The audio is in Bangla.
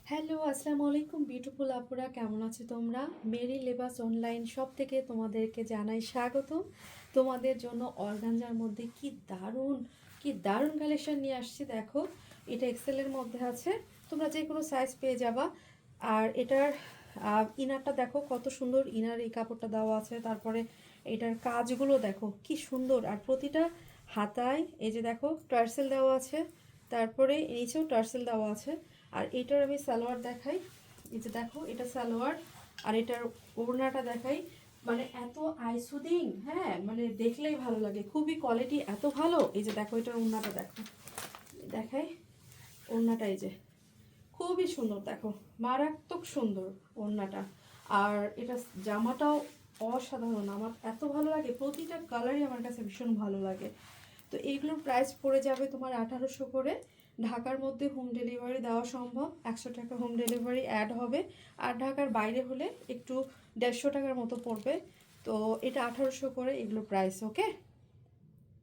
হ্যালো, আসসালামু আলাইকুম বিউটিফুল আপুরা, কেমন আছো তোমরা? মেরি লেবাস অনলাইন শপ থেকে তোমাদেরকে জানাই স্বাগতম। তোমাদের জন্য অর্গানজার মধ্যে কি দারুণ কালেকশন নিয়ে আসছি। দেখো, এটা এক্সেলের মধ্যে আছে, তোমরা যে কোনো সাইজ পেয়ে যাবা। আর এটার ইনারটা দেখো কত সুন্দর, ইনার এই কাপড়টা দেওয়া আছে। তারপরে এটার কাজগুলো দেখো কি সুন্দর, আর প্রতিটা হাতায় এই যে দেখো টার্সেল দেওয়া আছে, তারপরে নিচেও টার্সেল দেওয়া আছে। আর এটার আমি সালোয়ার দেখাই, এই যে দেখো এটা সালোয়ার। আর এটার ওড়নাটা দেখাই, মানে এত আইসুদিং, হ্যাঁ মানে দেখলেই ভালো লাগে, খুবই কোয়ালিটি এত ভালো। এই যে দেখো এটার ওড়নাটা দেখো, দেখাই ওড়নাটা, এই যে খুবই সুন্দর, দেখো মারাত্মক সুন্দর ওড়নাটা। আর এটা জামাটাও অসাধারণ, আমার এত ভালো লাগে, প্রতিটা কালারই আমার কাছে ভীষণ ভালো লাগে। তো এইগুলোর প্রাইস পড়ে যাবে তোমার 1800 করে। ঢাকার মধ্যে হোম ডেলিভারি দেওয়া সম্ভব, 100 টাকা হোম ডেলিভারি অ্যাড হবে। আর ঢাকার বাইরে হলে একটু 150 টাকার মতো পড়বে। তো এটা 1800 করে এগুলো প্রাইস, ওকে।